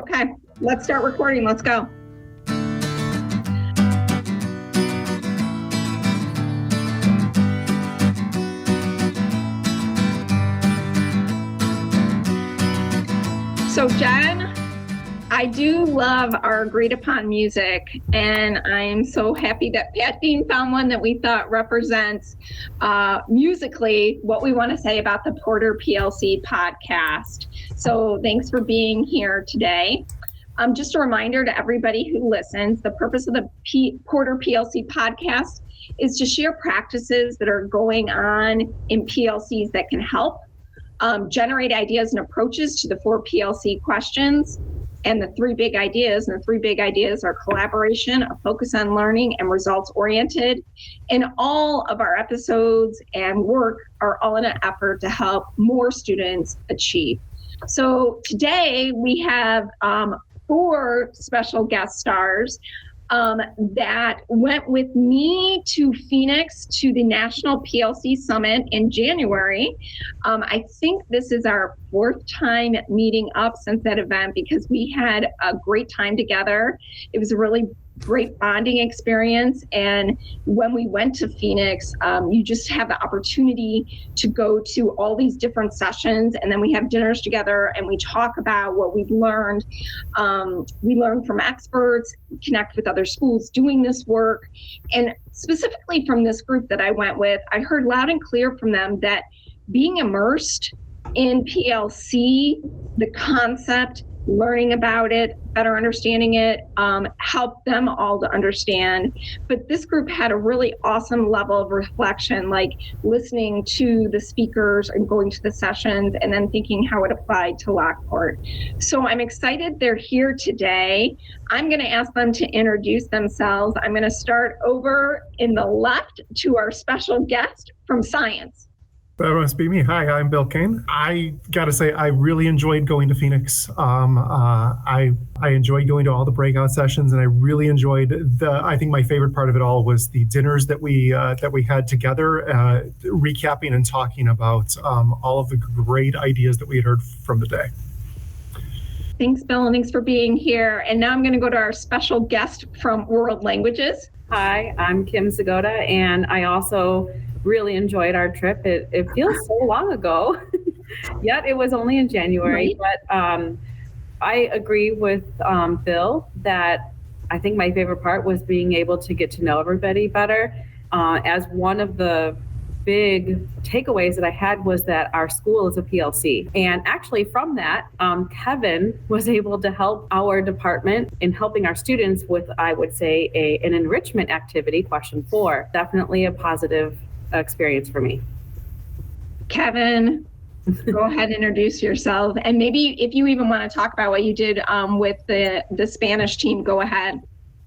Okay, let's start recording. Let's go. So Jen, I do love our agreed upon music, and I'm so happy that Pat Dean found one that we thought represents musically what we want to say about the Porter PLC podcast. So thanks for being here today. Just a reminder to everybody who listens, the purpose of the Porter PLC podcast is to share practices that are going on in PLCs that can help generate ideas and approaches to the 4 PLC questions and the 3 big ideas. And the 3 big ideas are collaboration, a focus on learning, and results oriented. And all of our episodes and work are all in an effort to help more students achieve. So today we have 4 special guest stars that went with me to Phoenix to the National PLC Summit in January. I think this is our 4th time meeting up since that event because we had a great time together. It was a really great bonding experience. And when we went to Phoenix, you just have the opportunity to go to all these different sessions, and then we have dinners together and we talk about what we've learned. We learn from experts, connect with other schools doing this work. And specifically from this group that I went with, I heard loud and clear from them that being immersed in PLC, the concept, learning about it, better understanding it, helped them all to understand. But this group had a really awesome level of reflection, like listening to the speakers and going to the sessions and then thinking how it applied to Lockport. So I'm excited they're here today. I'm going to ask them to introduce themselves. I'm going to start over in the left to our special guest from science. That must be me. Hi, I'm Bill Kane. I got to say, I really enjoyed going to Phoenix. I enjoyed going to all the breakout sessions, and I really enjoyed I think my favorite part of it all was the dinners that we had together, recapping and talking about all of the great ideas that we had heard from the day. Thanks, Bill, and thanks for being here. And now I'm going to go to our special guest from World Languages. Hi, I'm Kim Zagotta, and I also really enjoyed our trip. It feels so long ago, yet it was only in January. Right. But I agree with Bill that I think my favorite part was being able to get to know everybody better. As one of the big takeaways that I had was that our school is a PLC. And actually from that, Kevin was able to help our department in helping our students with, I would say, an enrichment activity, question 4. Definitely a positive experience for me. Kevin, go ahead and introduce yourself. And maybe if you even want to talk about what you did with the Spanish team, go ahead.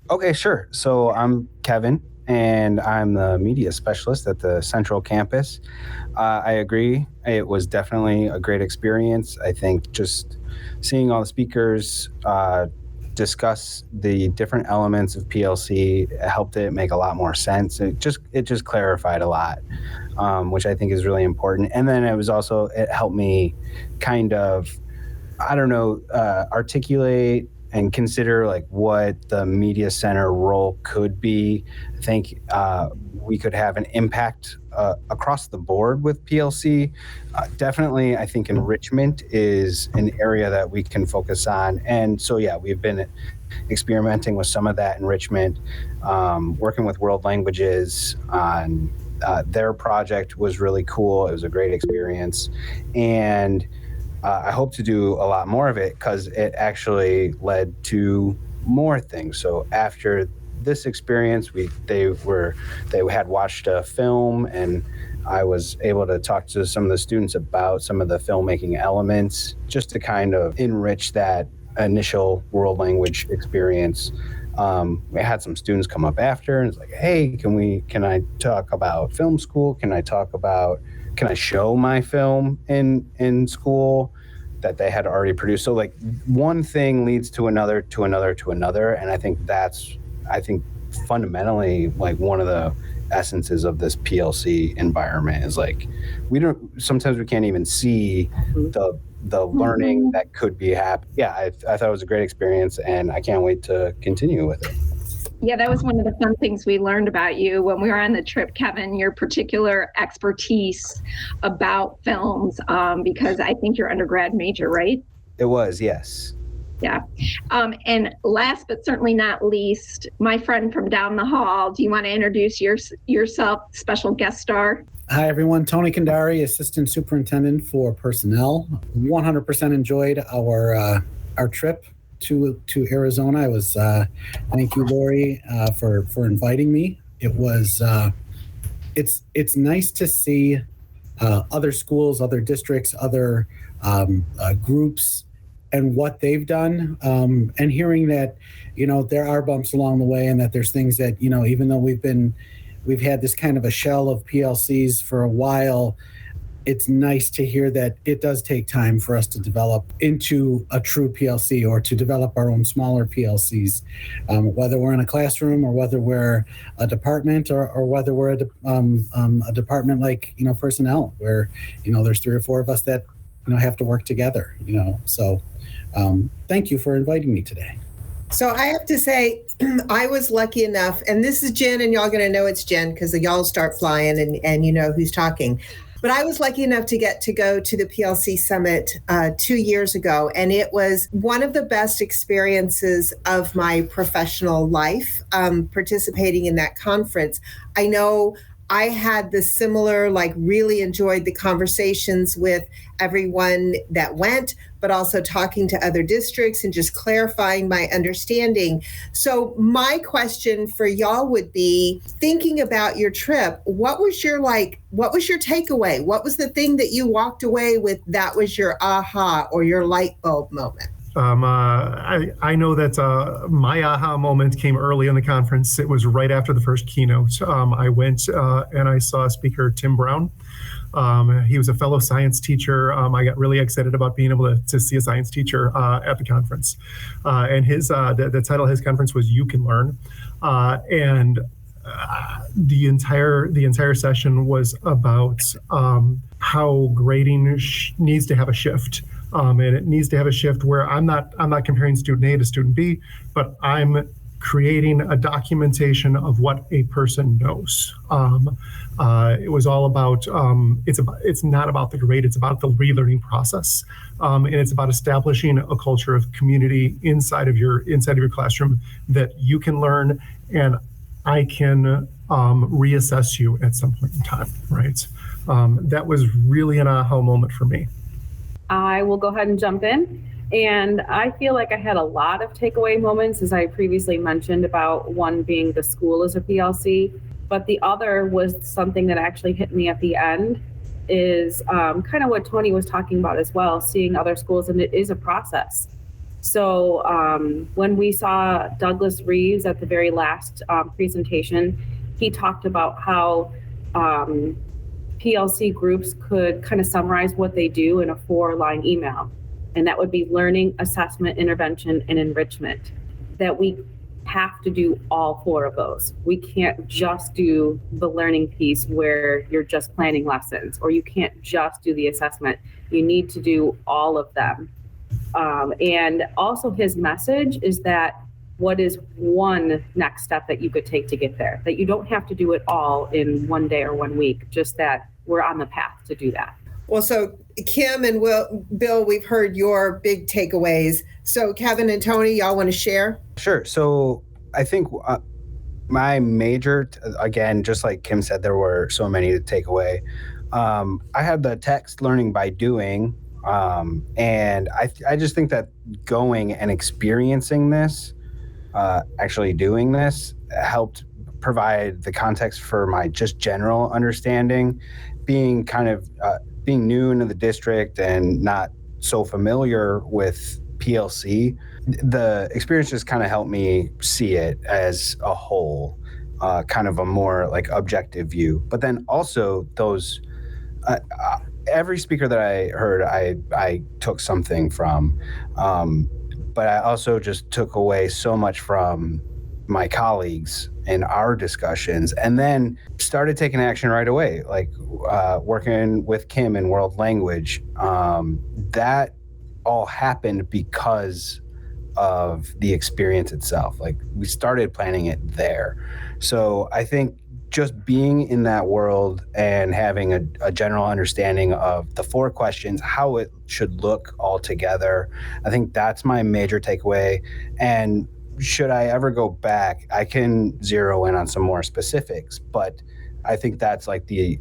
Okay, sure. So I'm Kevin, and I'm the media specialist at the Central Campus. I agree. It was definitely a great experience. I think just seeing all the speakers discuss the different elements of PLC helped it make a lot more sense. It just clarified a lot, which I think is really important. And then it helped me kind of, articulate and consider like what the media center role could be. I think we could have an impact across the board with PLC. Definitely, I think enrichment is an area that we can focus on. And so, yeah, we've been experimenting with some of that enrichment, working with World Languages on their project was really cool. It was a great experience. And I hope to do a lot more of it because it actually led to more things. So after this experience, they had watched a film, and I was able to talk to some of the students about some of the filmmaking elements, just to kind of enrich that initial world language experience. We had some students come up after, and it's like, hey, can I talk about film school? Can I show my film in school that they had already produced? So like one thing leads to another, to another, to another. And I think fundamentally like one of the essences of this PLC environment is like, sometimes we can't even see the learning that could be happening. Yeah, I thought it was a great experience, and I can't wait to continue with it. Yeah, that was one of the fun things we learned about you when we were on the trip, Kevin, your particular expertise about films, because I think your undergrad major, right? It was, yes. Yeah. And last but certainly not least, my friend from down the hall, do you want to introduce yourself, special guest star? Hi, everyone. Tony Cudari, Assistant Superintendent for Personnel. 100% enjoyed our trip to Arizona. I was thank you, Lorie, for inviting me. It was it's nice to see other schools, other districts, other groups, and what they've done, and hearing that there are bumps along the way, and that there's things that even though we've had this kind of a shell of PLCs for a while. It's nice to hear that it does take time for us to develop into a true PLC, or to develop our own smaller PLCs, whether we're in a classroom, or whether we're a department, or whether we're a department like personnel, where there's 3 or 4 of us that have to work together. So thank you for inviting me today. So I have to say, I was lucky enough, and this is Jen, and y'all going to know it's Jen because y'all start flying and you know who's talking. But I was lucky enough to get to go to the PLC Summit 2 years ago, and it was one of the best experiences of my professional life, participating in that conference. I know I had the similar, really enjoyed the conversations with everyone that went, but also talking to other districts and just clarifying my understanding. So my question for y'all would be, thinking about your trip, what was your takeaway? What was the thing that you walked away with that was your aha or your light bulb moment? I know that my aha moment came early in the conference. It was right after the first keynote. I went and I saw Speaker Tim Brown. He was a fellow science teacher. I got really excited about being able to see a science teacher at the conference. And his the title of his conference was "You Can Learn," and the entire session was about how grading needs to have a shift. And it needs to have a shift where I'm not comparing student A to student B, but I'm creating a documentation of what a person knows. It was all about it's not about the grade, it's about the relearning process, and it's about establishing a culture of community inside of your classroom that you can learn, and I can reassess you at some point in time. Right? That was really an aha moment for me. I will go ahead and jump in. And I feel like I had a lot of takeaway moments, as I previously mentioned, about one being the school as a PLC. But the other was something that actually hit me at the end, is kind of what Tony was talking about as well, seeing other schools, and it is a process. So when we saw Douglas Reeves at the very last presentation, he talked about how PLC groups could kind of summarize what they do in a 4-line email. And that would be learning, assessment, intervention, and enrichment. That we have to do all 4 of those. We can't just do the learning piece where you're just planning lessons, or you can't just do the assessment. You need to do all of them. And also his message is that what is one next step that you could take to get there? That you don't have to do it all in 1 day or 1 week, just that we're on the path to do that. Well, so Kim and Bill, we've heard your big takeaways. So Kevin and Tony, y'all want to share? Sure. So I think my major, again, just like Kim said, there were so many to take away. I had the text learning by doing, and I just think that going and experiencing this, actually doing this, helped provide the context for my just general understanding. Being kind of being new into the district and not so familiar with PLC, the experience just kind of helped me see it as a whole, kind of a more objective view. But then also those, every speaker that I heard, I took something from, but I also just took away so much from my colleagues in our discussions, and then started taking action right away, working with Kim in world language. That all happened because of the experience itself. Like, we started planning it there. So I think just being in that world and having a general understanding of the 4 questions, how it should look all together, I think that's my major takeaway. And should I ever go back, I can zero in on some more specifics, but I think that's like the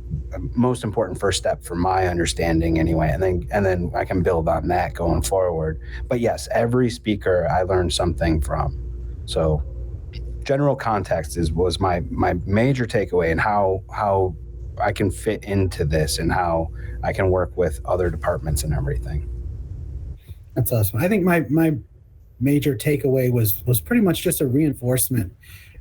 most important first step for my understanding anyway. And then I can build on that going forward. But yes, every speaker I learned something from. So general context was my major takeaway, and how I can fit into this and how I can work with other departments and everything. That's awesome. I think my major takeaway was pretty much just a reinforcement.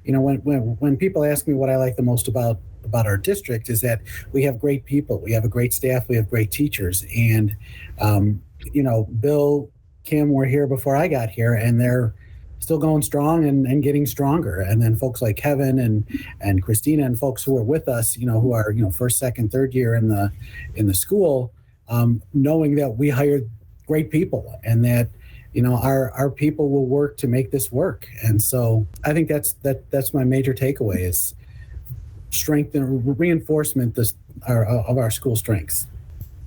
You know, when people ask me what I like the most about our district, is that we have great people, we have a great staff, we have great teachers, and you know, Bill, Kim were here before I got here, and they're still going strong and getting stronger. And then folks like Kevin and Christina and folks who are with us, you know, who are, you know, first, second, third year in the school, knowing that we hired great people and that, you know, our people will work to make this work. And so I think that's my major takeaway, is strength and reinforcement of our school strengths.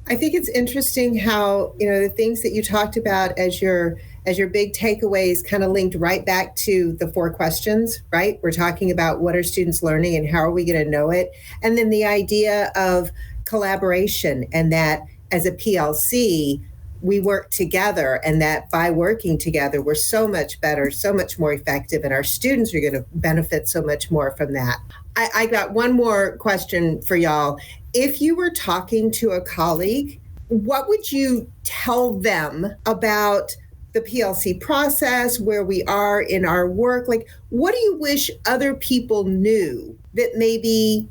I think it's interesting how, you know, the things that you talked about as your big takeaways kind of linked right back to the 4 questions, right? We're talking about what are students learning and how are we going to know it? And then the idea of collaboration, and that as a PLC, we work together, and that by working together, we're so much better, so much more effective, and our students are going to benefit so much more from that. I got one more question for y'all. If you were talking to a colleague, what would you tell them about the PLC process, where we are in our work? Like, what do you wish other people knew that maybe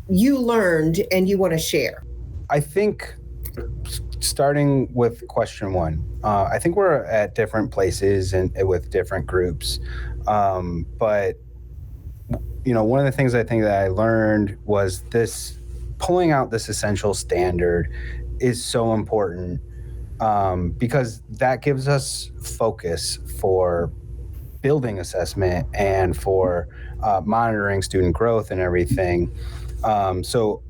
you learned and you want to share? I think starting with question 1, I think we're at different places and with different groups. But, you know, one of the things I think that I learned was this, pulling out this essential standard is so important, because that gives us focus for building assessment and for monitoring student growth and everything. So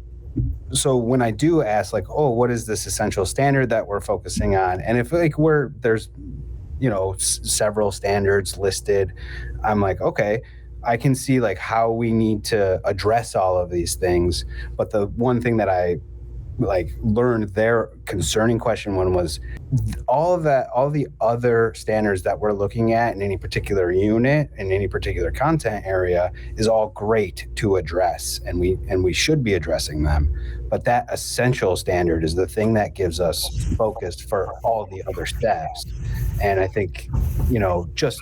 when I do ask, like, oh, what is this essential standard that we're focusing on? And if like there's, you know, several standards listed, I'm like, okay, I can see like how we need to address all of these things. But the one thing that I like learned there concerning question 1 was all the other standards that we're looking at in any particular unit, in any particular content area, is all great to address, and we should be addressing them. But that essential standard is the thing that gives us focus for all the other steps. And I think, you know, just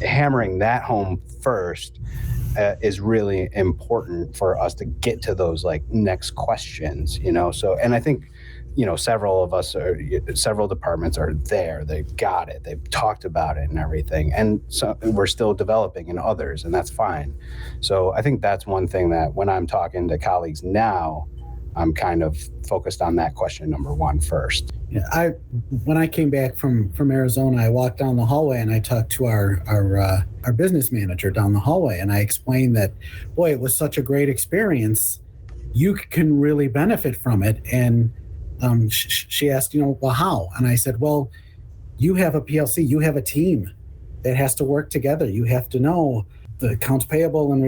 hammering that home first is really important for us to get to those like next questions, you know. So, and I think, you know, several departments are there. They've got it. They've talked about it and everything. And so we're still developing in others, and that's fine. So I think that's one thing that when I'm talking to colleagues now, I'm kind of focused on that question number 1 first. Yeah, when I came back from Arizona, I walked down the hallway and I talked to our business manager down the hallway, and I explained that, boy, it was such a great experience. You can really benefit from it. And she asked, you know, well, how? And I said, well, you have a PLC, you have a team that has to work together. You have to know the accounts payable and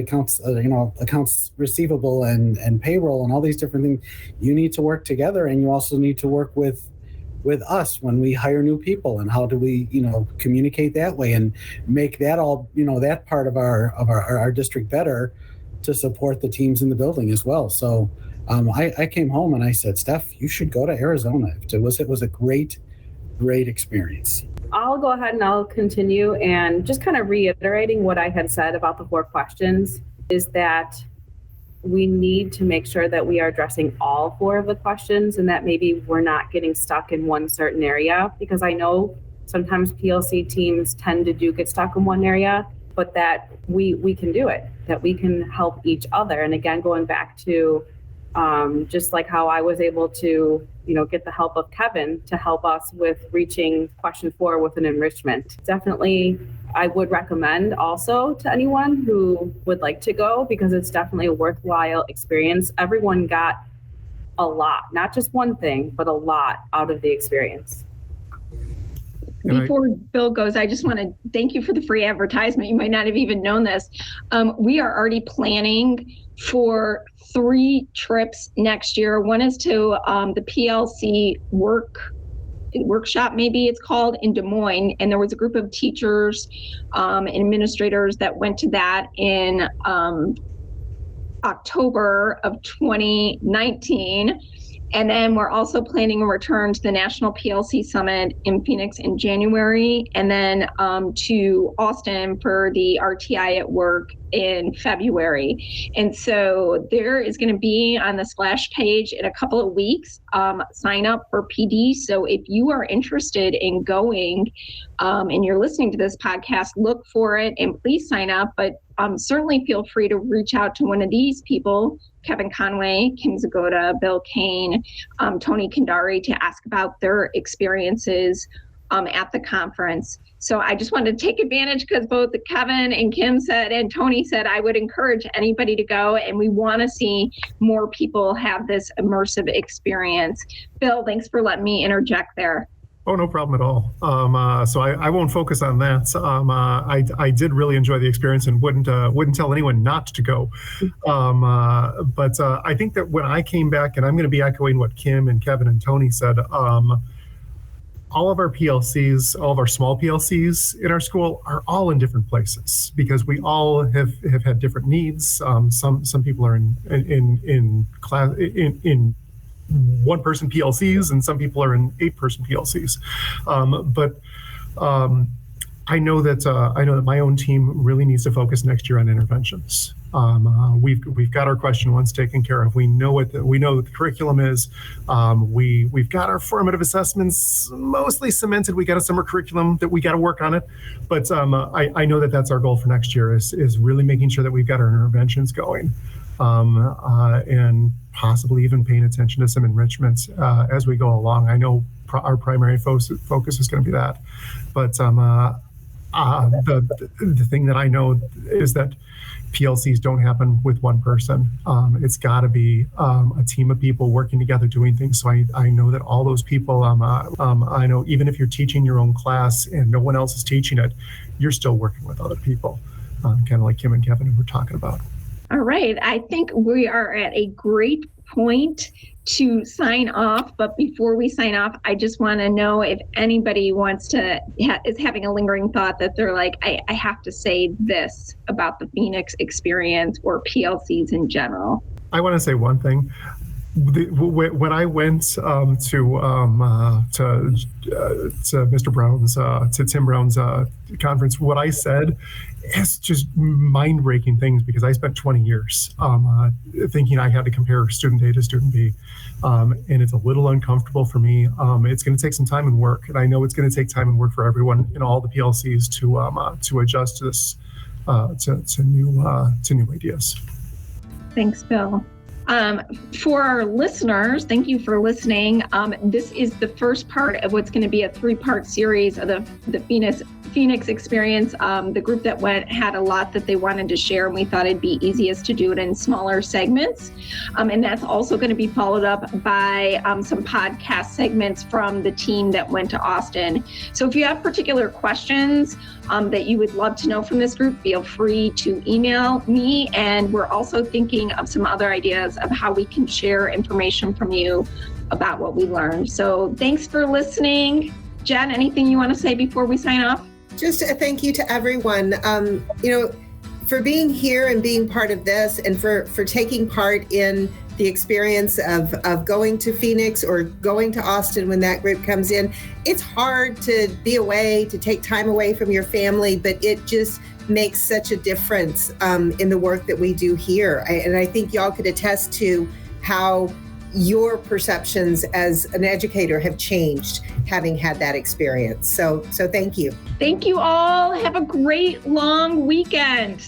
accounts receivable and payroll and all these different things. You need to work together, and you also need to work with us when we hire new people, and how do we, you know, communicate that way and make that all, you know, that part of our district better to support the teams in the building as well. So I came home and I said, Steph, you should go to Arizona. It was a great experience. I'll go ahead and I'll continue, and just kind of reiterating what I had said about the 4 questions is that we need to make sure that we are addressing all 4 of the questions, and that maybe we're not getting stuck in one certain area, because I know sometimes PLC teams tend to get stuck in one area, but that we can do it, that we can help each other. And again, going back to just like how I was able to, get the help of Kevin to help us with reaching question 4 with an enrichment. Definitely, I would recommend also to anyone who would like to go, because it's definitely a worthwhile experience. Everyone got a lot, not just one thing, but a lot out of the experience. Before Bill goes, I just want to thank you for the free advertisement. You might not have even known this. We are already planning for 3 trips next year. One is to the PLC workshop, maybe it's called, in Des Moines. And there was a group of teachers and administrators that went to that in October of 2019. And then we're also planning a return to the National PLC Summit in Phoenix in January, and then to Austin for the RTI at Work in February. And so there is going to be on the splash page in a couple of weeks, sign up for PD. So if you are interested in going and you're listening to this podcast, look for it and please sign up. But certainly feel free to reach out to one of these people, Kevin Conway, Kim Zagotta, Bill Kane, Tony Cudari, to ask about their experiences at the conference. So I just wanted to take advantage, because both Kevin and Kim said and Tony said I would encourage anybody to go, and we want to see more people have this immersive experience. Bill, thanks for letting me interject there. Oh, no problem at all. So I won't focus on that. I did really enjoy the experience and wouldn't tell anyone not to go. But I think that when I came back, and I'm going to be echoing what Kim and Kevin and Tony said, all of our PLCs, all of our small PLCs in our school are all in different places, because we all have had different needs. Some people are in class in 1-person PLCs, and some people are in 8-person PLCs. But I know that my own team really needs to focus next year on interventions. We've got our question 1s taken care of. We know what the curriculum is. We've got our formative assessments mostly cemented. We got a summer curriculum that we got to work on it. But I know that that's our goal for next year is really making sure that we've got our interventions going. And possibly even paying attention to some enrichments as we go along. I know our primary focus is going to be that, but the thing that I know is that PLCs don't happen with one person. It's got to be a team of people working together doing things. So I know that all those people, I know even if you're teaching your own class and no one else is teaching it, you're still working with other people, kind of like Kim and Kevin were talking about. All right. I think we are at a great point to sign off. But before we sign off, I just want to know if anybody wants to, is having a lingering thought that they're like, I have to say this about the Phoenix experience or PLCs in general. I want to say one thing. When I went to Mr. Brown's, to Tim Brown's conference, what I said is just mind-breaking things, because I spent 20 years thinking I had to compare student A to student B, and it's a little uncomfortable for me. It's going to take some time and work, and I know it's going to take time and work for everyone in all the PLCs to adjust to this to new ideas. Thanks, Bill. For our listeners, thank you for listening. This is the first part of what's going to be a 3-part series of the Phoenix experience. The group that went had a lot that they wanted to share, and we thought it'd be easiest to do it in smaller segments. And that's also going to be followed up by some podcast segments from the team that went to Austin. So if you have particular questions that you would love to know from this group, feel free to email me. And we're also thinking of some other ideas of how we can share information from you about what we learned. So thanks for listening. Jen, anything you want to say before we sign off? Just a thank you to everyone, for being here and being part of this, and for taking part in the experience of going to Phoenix or going to Austin when that group comes in. It's hard to be away, to take time away from your family, but it just makes such a difference in the work that we do here. And I think y'all could attest to how your perceptions as an educator have changed having had that experience. So thank you. Thank you all. Have a great long weekend.